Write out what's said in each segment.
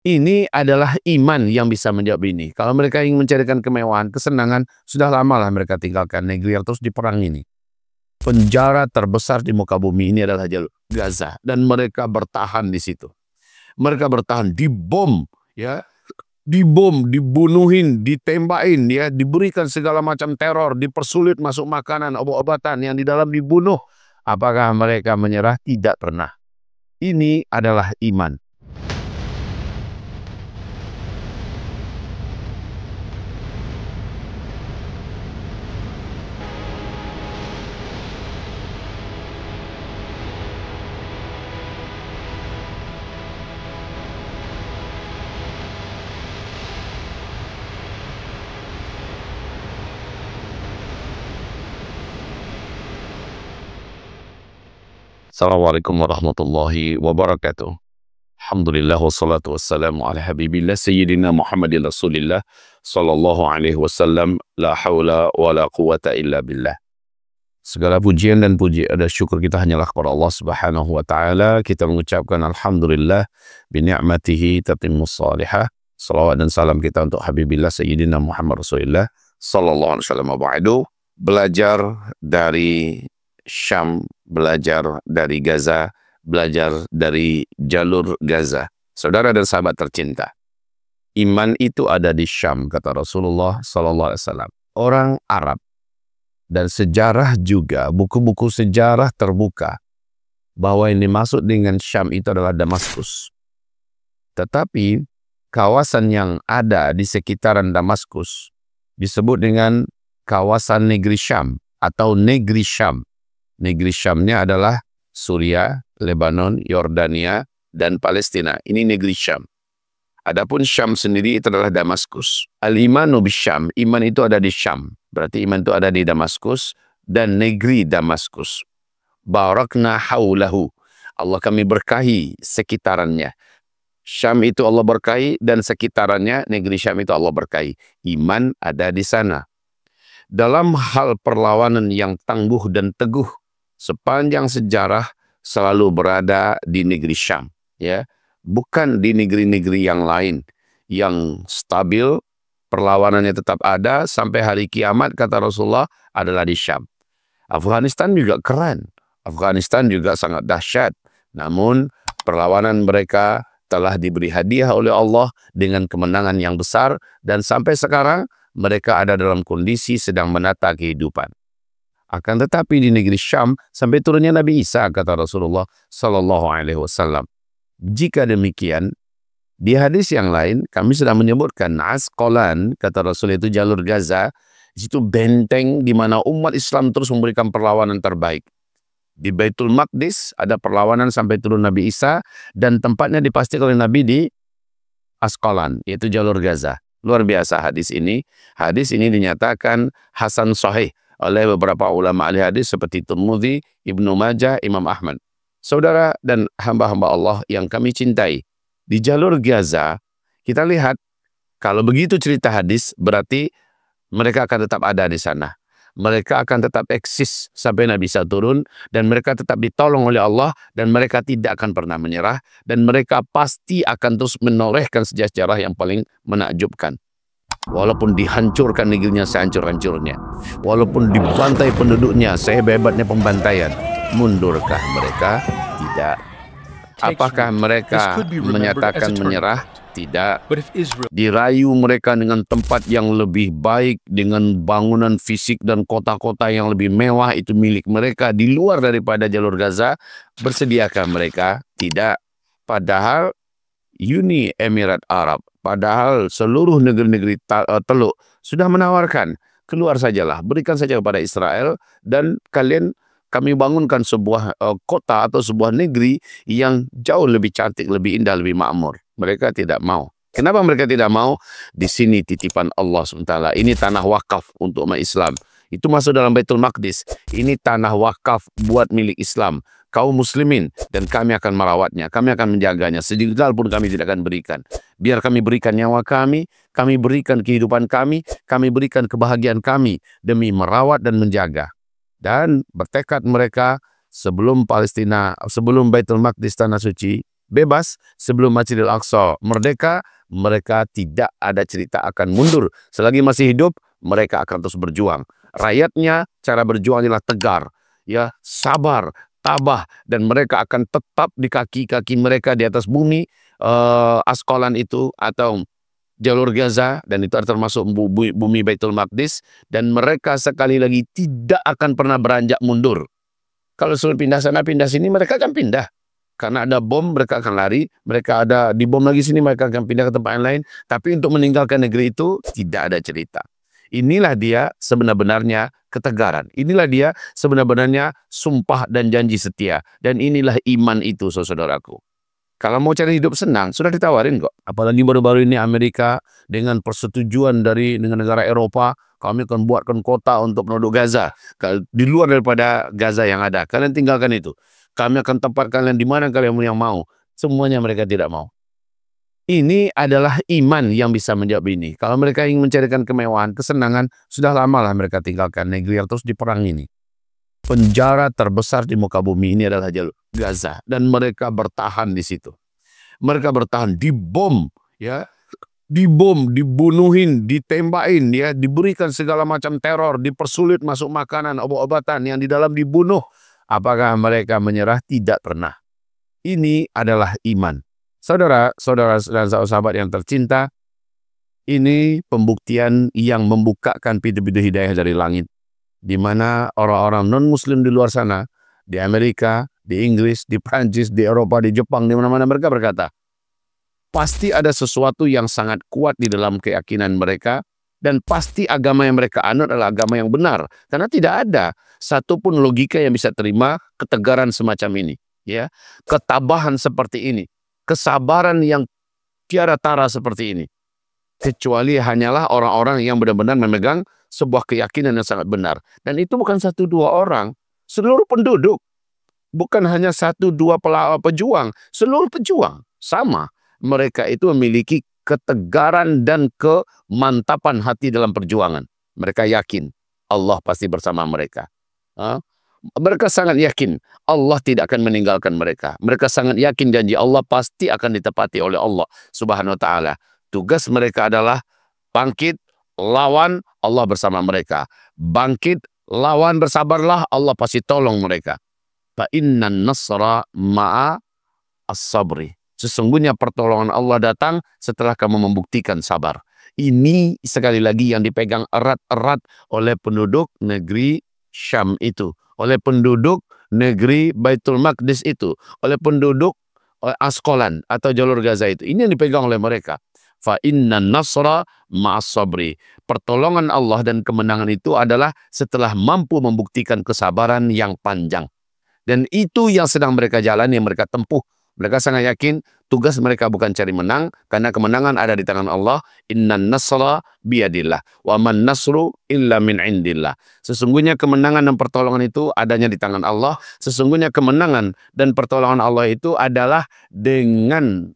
Ini adalah iman yang bisa menjawab ini. Kalau mereka ingin mencarikan kemewahan, kesenangan, sudah lamalah mereka tinggalkan negeri yang terus diperang ini. Penjara terbesar di muka bumi ini adalah jalur Gaza, dan mereka bertahan di situ. Mereka bertahan, dibom, ya, dibom, dibunuhin, ditembakin, ya, diberikan segala macam teror, dipersulit masuk makanan, obat-obatan yang di dalam dibunuh. Apakah mereka menyerah? Tidak pernah. Ini adalah iman. Assalamualaikum warahmatullahi wabarakatuh. Alhamdulillah wassalatu wassalamu ala habibillah sayyidina Muhammadin Rasulillah sallallahu alaihi wasallam, la haula wa la quwata illa billah. Segala pujian dan puji ada syukur kita hanyalah kepada Allah Subhanahu wa taala. Kita mengucapkan alhamdulillah bi ni'matihi tatimmus salihah. Salawat dan salam kita untuk habibillah sayyidina Muhammad Rasulillah sallallahu alaihi wasallam. Ba'du, belajar dari Syam, belajar dari Gaza, belajar dari jalur Gaza. Saudara dan sahabat tercinta, iman itu ada di Syam, kata Rasulullah sallallahu alaihi wasallam. Orang Arab dan sejarah juga, buku-buku sejarah terbuka bahwa yang dimaksud dengan Syam itu adalah Damaskus. Tetapi kawasan yang ada di sekitaran Damaskus disebut dengan kawasan negeri Syam atau negeri Syam. Negeri Syamnya adalah Suriah, Lebanon, Yordania, dan Palestina. Ini negeri Syam. Adapun Syam sendiri itu adalah Damaskus. Al-imanu bisyam, iman itu ada di Syam. Berarti iman itu ada di Damaskus dan negeri Damaskus. Barakna haulahu. Allah kami berkahi sekitarannya. Syam itu Allah berkahi dan sekitarannya, negeri Syam itu Allah berkahi. Iman ada di sana. Dalam hal perlawanan yang tangguh dan teguh, sepanjang sejarah selalu berada di negeri Syam, ya, bukan di negeri-negeri yang lain yang stabil. Perlawanannya tetap ada sampai hari kiamat, kata Rasulullah, adalah di Syam. Afghanistan juga keren, Afghanistan juga sangat dahsyat, namun perlawanan mereka telah diberi hadiah oleh Allah dengan kemenangan yang besar, dan sampai sekarang mereka ada dalam kondisi sedang menata kehidupan. Akan tetapi di negeri Syam sampai turunnya Nabi Isa, kata Rasulullah sallallahu alaihi wasallam. Jika demikian, di hadis yang lain kami sudah menyebutkan Asqalan, kata Rasul, itu jalur Gaza, itu benteng di mana umat Islam terus memberikan perlawanan terbaik. Di Baitul Maqdis ada perlawanan sampai turun Nabi Isa, dan tempatnya dipastikan oleh Nabi di Asqalan, yaitu jalur Gaza. Luar biasa hadis ini. Hadis ini dinyatakan hasan sahih oleh beberapa ulama ahli hadis seperti Tirmidzi, Ibnu Majah, Imam Ahmad. Saudara dan hamba-hamba Allah yang kami cintai, di jalur Gaza kita lihat, kalau begitu cerita hadis, berarti mereka akan tetap ada di sana. Mereka akan tetap eksis sampai Nabi Isa turun, dan mereka tetap ditolong oleh Allah, dan mereka tidak akan pernah menyerah, dan mereka pasti akan terus menorehkan sejarah yang paling menakjubkan. Walaupun dihancurkan negerinya sehancur-hancurnya, walaupun dibantai penduduknya sehebat-hebatnya pembantaian, mundurkah mereka? Tidak. Apakah mereka menyatakan menyerah? Tidak. Dirayu mereka dengan tempat yang lebih baik, dengan bangunan fisik dan kota-kota yang lebih mewah, itu milik mereka di luar daripada jalur Gaza. Bersediakah mereka? Tidak. Padahal Uni Emirat Arab, padahal seluruh negeri-negeri Teluk sudah menawarkan, keluar sajalah, berikan saja kepada Israel, dan kami bangunkan sebuah kota atau sebuah negeri yang jauh lebih cantik, lebih indah, lebih makmur. Mereka tidak mau. Kenapa mereka tidak mau? Di sini titipan Allah SWT. Ini tanah wakaf untuk umat Islam. Itu masuk dalam Baitul Maqdis. Ini tanah wakaf buat milik Islam, kaum muslimin, dan kami akan merawatnya, kami akan menjaganya, sedikit pun kami tidak akan berikan. Biar kami berikan nyawa kami berikan kehidupan kami berikan kebahagiaan kami demi merawat dan menjaga. Dan bertekad mereka sebelum Palestina, sebelum Baitul Maqdis tanah suci bebas, sebelum Masjidil Aqsa merdeka, mereka tidak ada cerita akan mundur. Selagi masih hidup, mereka akan terus berjuang. Rakyatnya cara berjuang adalah tegar, ya, sabar, tabah, dan mereka akan tetap di kaki-kaki mereka di atas bumi Askolan itu atau jalur Gaza, dan itu termasuk bumi Baitul Maqdis, dan mereka sekali lagi tidak akan pernah beranjak mundur. Kalau suruh pindah sana pindah sini, mereka akan pindah. Karena ada bom, mereka akan lari. Mereka ada di bom lagi sini, mereka akan pindah ke tempat yang lain. Tapi untuk meninggalkan negeri itu tidak ada cerita. Inilah dia sebenar-benarnya ketegaran. Inilah dia sebenar-benarnya sumpah dan janji setia. Dan inilah iman itu, saudaraku. Kalau mau cari hidup senang, sudah ditawarin kok. Apalagi baru-baru ini Amerika dengan persetujuan dengan negara Eropa, kami akan buatkan kota untuk penduduk Gaza. Di luar daripada Gaza yang ada. Kalian tinggalkan itu. Kami akan tempatkan kalian di mana kalian yang mau. Semuanya mereka tidak mau. Ini adalah iman yang bisa menjawab ini. Kalau mereka ingin mencarikan kemewahan, kesenangan, sudah lama lah mereka tinggalkan negeri yang terus diperang ini. Penjara terbesar di muka bumi ini adalah jalur Gaza, dan mereka bertahan di situ. Mereka bertahan, dibom, ya, dibom, dibunuhin, ditembakin, ya, diberikan segala macam teror, dipersulit masuk makanan, obat-obatan, yang di dalam dibunuh. Apakah mereka menyerah? Tidak pernah. Ini adalah iman. Saudara-saudara dan sahabat yang tercinta, ini pembuktian yang membukakan pintu-pintu hidayah dari langit. Di mana orang-orang non-muslim di luar sana, di Amerika, di Inggris, di Prancis, di Eropa, di Jepang, di mana-mana mereka berkata, pasti ada sesuatu yang sangat kuat di dalam keyakinan mereka, dan pasti agama yang mereka anut adalah agama yang benar. Karena tidak ada satupun logika yang bisa terima ketegaran semacam ini, ya, ketabahan seperti ini, kesabaran yang tiada tara seperti ini. Kecuali hanyalah orang-orang yang benar-benar memegang sebuah keyakinan yang sangat benar. Dan itu bukan satu dua orang, seluruh penduduk. Bukan hanya satu dua pejuang, seluruh pejuang sama. Mereka itu memiliki ketegaran dan kemantapan hati dalam perjuangan. Mereka yakin Allah pasti bersama mereka. Mereka sangat yakin Allah tidak akan meninggalkan mereka. Mereka sangat yakin janji Allah pasti akan ditepati oleh Allah Subhanahu wa Ta'ala. Tugas mereka adalah bangkit, lawan, Allah bersama mereka. Bangkit, lawan, bersabarlah, Allah pasti tolong mereka. Fa innan nasra ma'a as-sabri. Sesungguhnya pertolongan Allah datang setelah kamu membuktikan sabar. Ini sekali lagi yang dipegang erat-erat oleh penduduk negeri Syam itu, oleh penduduk negeri Baitul Maqdis itu, oleh penduduk Askolan atau jalur Gaza itu. Ini yang dipegang oleh mereka. Fa innan nasra ma'as sabri. Pertolongan Allah dan kemenangan itu adalah setelah mampu membuktikan kesabaran yang panjang. Dan itu yang sedang mereka jalani, yang mereka tempuh. Mereka sangat yakin tugas mereka bukan cari menang, karena kemenangan ada di tangan Allah. Innan nasra biyadillah wa man nasru illa min indillah. Sesungguhnya kemenangan dan pertolongan itu adanya di tangan Allah. Sesungguhnya kemenangan dan pertolongan Allah itu adalah dengan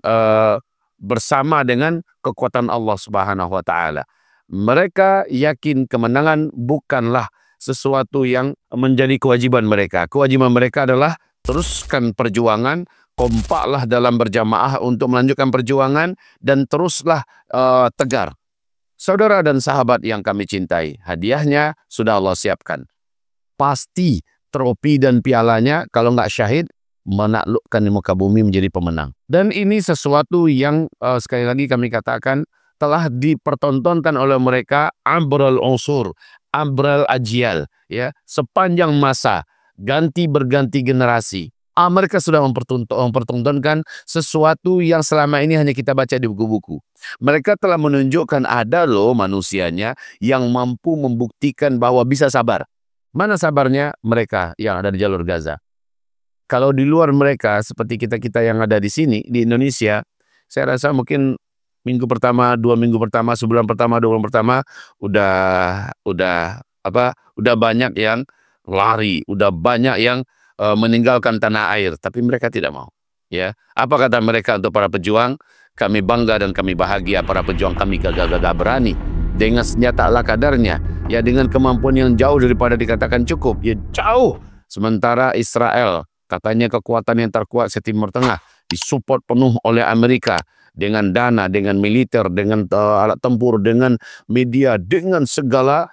bersama dengan kekuatan Allah Subhanahu wa Ta'ala. Mereka yakin kemenangan bukanlah sesuatu yang menjadi kewajiban mereka. Kewajiban mereka adalah teruskan perjuangan, kompaklah dalam berjamaah untuk melanjutkan perjuangan, dan teruslah tegar. Saudara dan sahabat yang kami cintai, hadiahnya sudah Allah siapkan. Pasti trofi dan pialanya, kalau nggak syahid, menaklukkan di muka bumi menjadi pemenang. Dan ini sesuatu yang sekali lagi kami katakan telah dipertontonkan oleh mereka abral unsur, abral ajyal, ya, sepanjang masa, berganti generasi. Mereka sudah mempertontonkan sesuatu yang selama ini hanya kita baca di buku-buku. Mereka telah menunjukkan ada loh manusianya yang mampu membuktikan bahwa bisa sabar. Mana sabarnya? Mereka yang ada di jalur Gaza. Kalau di luar mereka, seperti kita-kita yang ada di sini, di Indonesia, saya rasa mungkin minggu pertama, 2 minggu pertama, sebulan pertama, 2 bulan pertama, udah banyak yang lari, udah banyak yang meninggalkan tanah air, tapi mereka tidak mau. Ya, apa kata mereka untuk para pejuang? Kami bangga dan kami bahagia para pejuang kami gagah-gagah berani dengan senjata ala kadarnya, ya, dengan kemampuan yang jauh daripada dikatakan cukup, ya, jauh. Sementara Israel katanya kekuatan yang terkuat se Timur Tengah, disupport penuh oleh Amerika dengan dana, dengan militer, dengan alat tempur, dengan media, dengan segala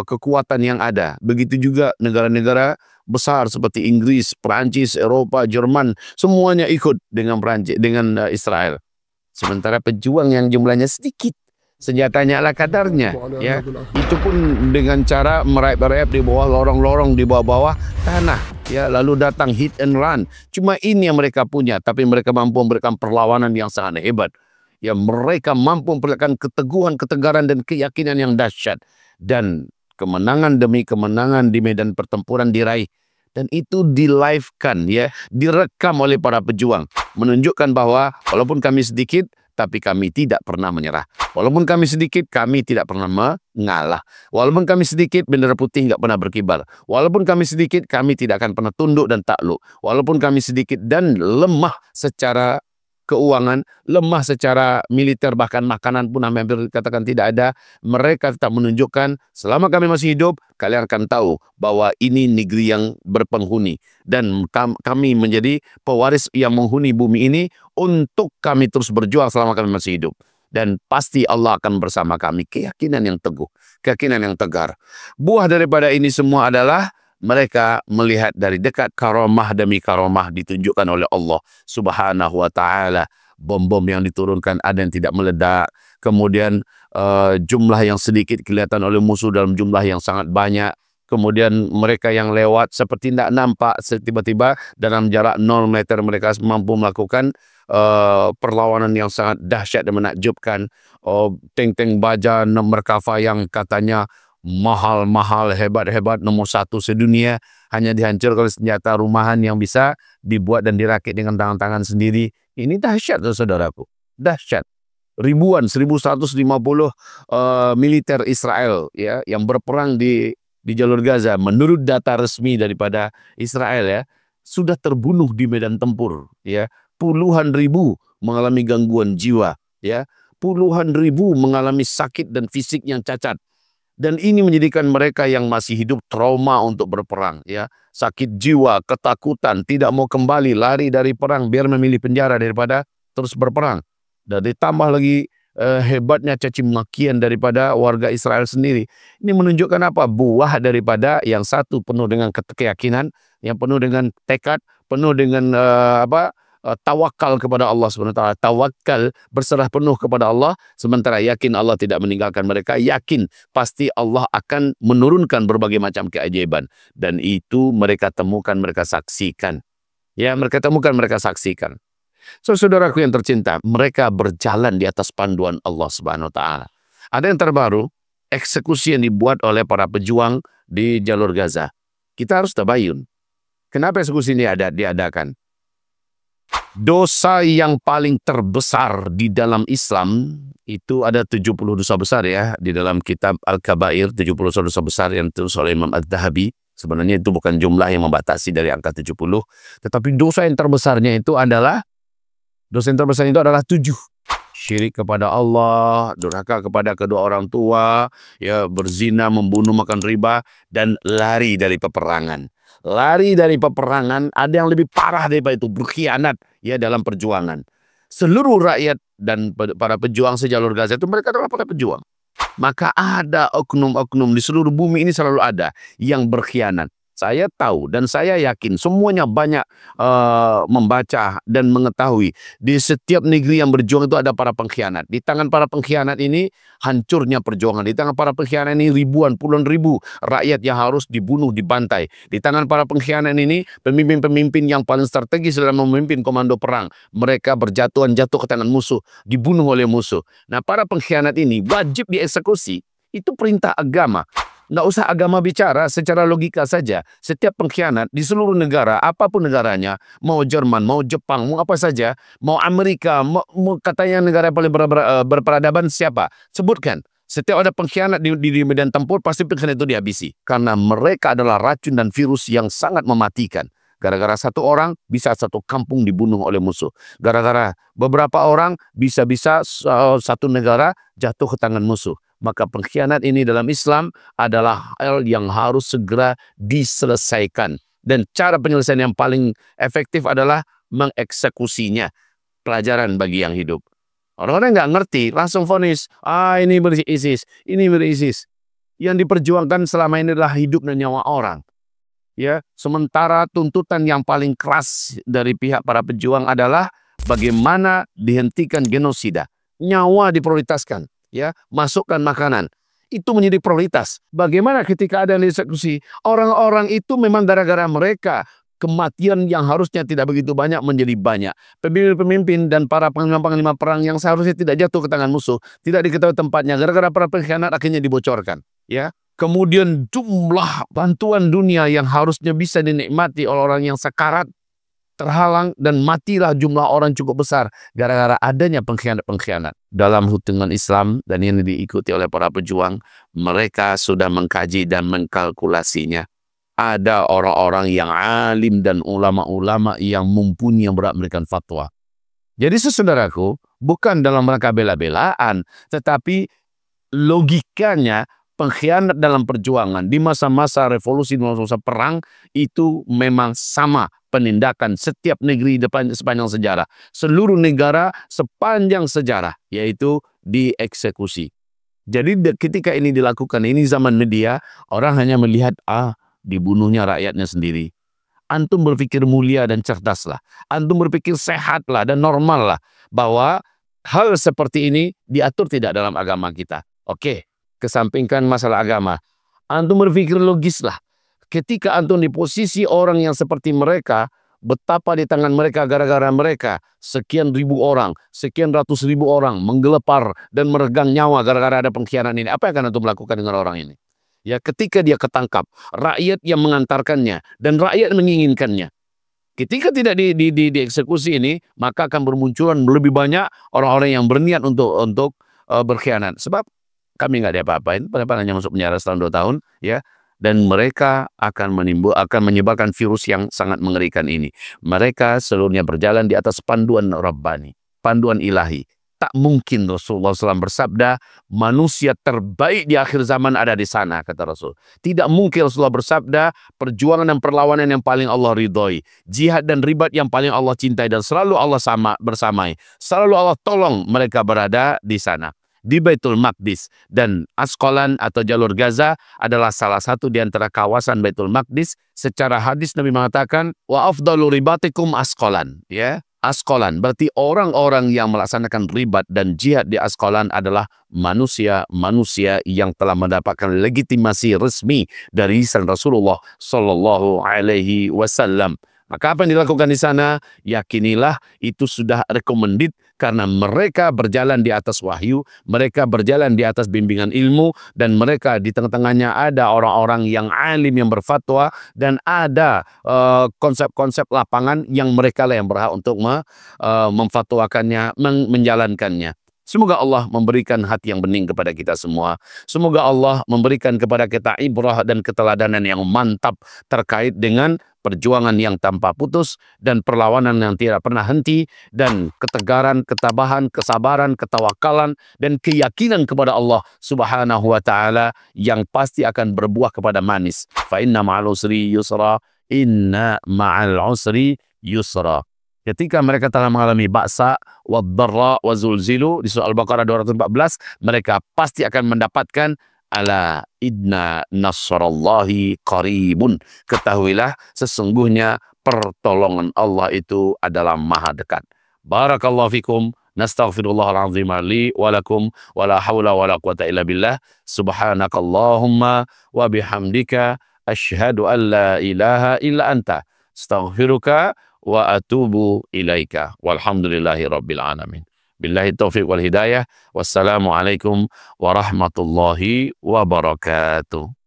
kekuatan yang ada. Begitu juga negara-negara besar seperti Inggris, Perancis, Eropa, Jerman, semuanya ikut dengan Perancis, dengan Israel. Sementara pejuang yang jumlahnya sedikit, senjatanya ala kadarnya, ya, itu pun dengan cara merayap-rayap di bawah lorong-lorong, di bawah-bawah tanah, ya, lalu datang hit and run. Cuma ini yang mereka punya, tapi mereka mampu memberikan perlawanan yang sangat hebat. Ya, mereka mampu memperlihatkan keteguhan, ketegaran, dan keyakinan yang dahsyat. Dan kemenangan demi kemenangan di medan pertempuran diraih. Dan itu di-live-kan, ya, direkam oleh para pejuang. Menunjukkan bahwa walaupun kami sedikit, tapi kami tidak pernah menyerah. Walaupun kami sedikit, kami tidak pernah mengalah. Walaupun kami sedikit, bendera putih nggak pernah berkibar. Walaupun kami sedikit, kami tidak akan pernah tunduk dan takluk. Walaupun kami sedikit dan lemah secara keuangan, lemah secara militer, bahkan makanan pun hampir dikatakan tidak ada, mereka tetap menunjukkan selama kami masih hidup, kalian akan tahu bahwa ini negeri yang berpenghuni. Dan kami menjadi pewaris yang menghuni bumi ini untuk kami terus berjuang selama kami masih hidup. Dan pasti Allah akan bersama kami. Keyakinan yang teguh, keyakinan yang tegar. Buah daripada ini semua adalah mereka melihat dari dekat karomah demi karomah ditunjukkan oleh Allah Subhanahu wa Ta'ala. Bom-bom yang diturunkan ada yang tidak meledak. Kemudian jumlah yang sedikit kelihatan oleh musuh dalam jumlah yang sangat banyak. Kemudian mereka yang lewat seperti tidak nampak, tiba-tiba dalam jarak 0 meter mereka mampu melakukan perlawanan yang sangat dahsyat dan menakjubkan. Tank-tank baja Merkava yang katanya mahal-mahal, hebat-hebat, nomor 1 sedunia, hanya dihancurkan oleh senjata rumahan yang bisa dibuat dan dirakit dengan tangan-tangan sendiri. Ini dahsyat, saudaraku. Dahsyat. Ribuan, 1150 militer Israel, ya, yang berperang di jalur Gaza, menurut data resmi daripada Israel, ya, sudah terbunuh di medan tempur, ya. Puluhan ribu mengalami gangguan jiwa, ya. Puluhan ribu mengalami sakit dan fisik yang cacat. Dan ini menjadikan mereka yang masih hidup trauma untuk berperang, ya. Sakit jiwa, ketakutan, tidak mau kembali, lari dari perang biar memilih penjara daripada terus berperang. Dan ditambah lagi hebatnya caci makian daripada warga Israel sendiri. Ini menunjukkan apa? Buah daripada yang satu penuh dengan keyakinan, yang penuh dengan tekad, penuh dengan tawakal kepada Allah Subhanahu wa Ta'ala. Tawakal, berserah penuh kepada Allah, sementara yakin Allah tidak meninggalkan mereka, yakin pasti Allah akan menurunkan berbagai macam keajaiban. Dan itu mereka temukan, mereka saksikan. Ya, mereka temukan, mereka saksikan. So, saudaraku yang tercinta, mereka berjalan di atas panduan Allah Subhanahu wa Ta'ala. Ada yang terbaru, eksekusi yang dibuat oleh para pejuang di jalur Gaza. Kita harus tabayun. Kenapa eksekusi ini diadakan? Dosa yang paling terbesar di dalam Islam itu ada 70 dosa besar, ya, di dalam kitab Al-Kabair, 70 dosa besar yang ditulis oleh Imam Adz-Dzahabi. Sebenarnya itu bukan jumlah yang membatasi dari angka 70, tetapi dosa yang terbesarnya itu adalah 7. Syirik kepada Allah, durhaka kepada kedua orang tua, ya, berzina, membunuh, makan riba, dan lari dari peperangan. Lari dari peperangan, ada yang lebih parah daripada itu, berkhianat, ya, dalam perjuangan. Seluruh rakyat dan para pejuang sejalur Gaza itu mereka adalah para pejuang. Maka ada oknum-oknum di seluruh bumi ini selalu ada yang berkhianat. Saya tahu dan saya yakin semuanya banyak membaca dan mengetahui di setiap negeri yang berjuang itu ada para pengkhianat. Di tangan para pengkhianat ini hancurnya perjuangan. Di tangan para pengkhianat ini ribuan, puluhan ribu rakyat yang harus dibunuh, dibantai. Di tangan para pengkhianat ini pemimpin-pemimpin yang paling strategis dalam memimpin komando perang, mereka jatuh ke tangan musuh, dibunuh oleh musuh. Nah, para pengkhianat ini wajib dieksekusi. Itu perintah agama. Nggak usah agama bicara, secara logika saja. Setiap pengkhianat di seluruh negara, apapun negaranya, mau Jerman, mau Jepang, mau apa saja, mau Amerika, mau katanya negara yang paling berperadaban siapa? Sebutkan. Setiap ada pengkhianat di medan tempur, pasti pengkhianat itu dihabisi. Karena mereka adalah racun dan virus yang sangat mematikan. Gara-gara satu orang, bisa satu kampung dibunuh oleh musuh. Gara-gara beberapa orang, bisa-bisa satu negara jatuh ke tangan musuh. Maka pengkhianat ini dalam Islam adalah hal yang harus segera diselesaikan. Dan cara penyelesaian yang paling efektif adalah mengeksekusinya. Pelajaran bagi yang hidup. Orang-orang nggak ngerti, langsung vonis, ini ISIS, ini ISIS. Yang diperjuangkan selama ini adalah hidup dan nyawa orang. Ya, sementara tuntutan yang paling keras dari pihak para pejuang adalah bagaimana dihentikan genosida. Nyawa diprioritaskan, ya, masukkan makanan. Itu menjadi prioritas. Bagaimana ketika ada yang dieksekusi, orang-orang itu memang gara-gara mereka kematian yang harusnya tidak begitu banyak menjadi banyak. Pemimpin-pemimpin dan para panglima-panglima perang yang seharusnya tidak jatuh ke tangan musuh, tidak diketahui tempatnya, gara-gara para pengkhianat akhirnya dibocorkan. Ya, kemudian jumlah bantuan dunia yang harusnya bisa dinikmati oleh orang yang sekarat terhalang dan matilah jumlah orang cukup besar gara-gara adanya pengkhianat-pengkhianat. Dalam hitungan Islam dan yang diikuti oleh para pejuang, mereka sudah mengkaji dan mengkalkulasinya. Ada orang-orang yang alim dan ulama-ulama yang mumpuni yang berhak memberikan fatwa. Jadi saudaraku, bukan dalam rangka bela-belaan, tetapi logikanya pengkhianat dalam perjuangan di masa-masa revolusi, di masa-masa perang itu memang sama penindakan setiap negeri sepanjang sejarah. Seluruh negara sepanjang sejarah, yaitu dieksekusi. Jadi ketika ini dilakukan, ini zaman media, orang hanya melihat, dibunuhnya rakyatnya sendiri. Antum berpikir mulia dan cerdaslah. Antum berpikir sehatlah dan normallah bahwa hal seperti ini diatur tidak dalam agama kita. Oke, kesampingkan masalah agama. Antum berpikir logislah. Ketika antum di posisi orang yang seperti mereka, betapa di tangan mereka gara-gara mereka sekian ribu orang, sekian ratus ribu orang menggelepar dan meregang nyawa gara-gara ada pengkhianatan ini. Apa yang akan antum lakukan dengan orang ini? Ya, ketika dia ketangkap, rakyat yang mengantarkannya dan rakyat menginginkannya. Ketika tidak dieksekusi ini, maka akan bermunculan lebih banyak orang-orang yang berniat untuk berkhianat. Sebab kami nggak diapa-apain, padahal hanya masuk penjara setahun 2 tahun, ya. Dan mereka akan menyebarkan virus yang sangat mengerikan ini. Mereka seluruhnya berjalan di atas panduan Rabbani, panduan ilahi. Tak mungkin Rasulullah SAW bersabda, manusia terbaik di akhir zaman ada di sana, kata Rasul. Tidak mungkin Rasulullah bersabda, perjuangan dan perlawanan yang paling Allah ridhoi, jihad dan ribat yang paling Allah cintai, dan selalu Allah bersamai. Selalu Allah tolong mereka berada di sana. Di Baitul Maqdis dan Asqalan atau jalur Gaza adalah salah satu di antara kawasan Baitul Maqdis. Secara hadis Nabi mengatakan, wa afdalu ribatikum Asqalan, ya. Asqalan berarti orang-orang yang melaksanakan ribat dan jihad di Asqalan adalah manusia-manusia yang telah mendapatkan legitimasi resmi dari Rasulullah Shallallahu Alaihi Wasallam. Maka apa yang dilakukan di sana? Yakinilah itu sudah recommended karena mereka berjalan di atas wahyu, mereka berjalan di atas bimbingan ilmu, dan mereka di tengah-tengahnya ada orang-orang yang alim yang berfatwa, dan ada konsep-konsep lapangan yang mereka lah yang berhak untuk memfatwakannya, menjalankannya. Semoga Allah memberikan hati yang bening kepada kita semua. Semoga Allah memberikan kepada kita ibrah dan keteladanan yang mantap terkait dengan perjuangan yang tanpa putus dan perlawanan yang tidak pernah henti, dan ketegaran, ketabahan, kesabaran, ketawakalan, dan keyakinan kepada Allah Subhanahu wa Ta'ala yang pasti akan berbuah kepada manis. Fa inna ma'al usri yusra, inna ma'al usri yusra. Ketika mereka telah mengalami ba'sa, wad-dharra, wa zulzilu di surah Al-Baqarah 214, mereka pasti akan mendapatkan ala idna nasrallahi qaribun. Ketahuilah sesungguhnya pertolongan Allah itu adalah maha dekat. Barakallahu fikum. Nastaghfirullahaladzim li walakum wala hawla wala quwata illa billah. Subhanakallahumma wa bihamdika asyhadu an la ilaha illa anta astaghfiruka wa atubu ilaika. Walhamdulillahi rabbil alamin. Billahi taufiq wal hidayah. Wassalamualaikum warahmatullahi wabarakatuh.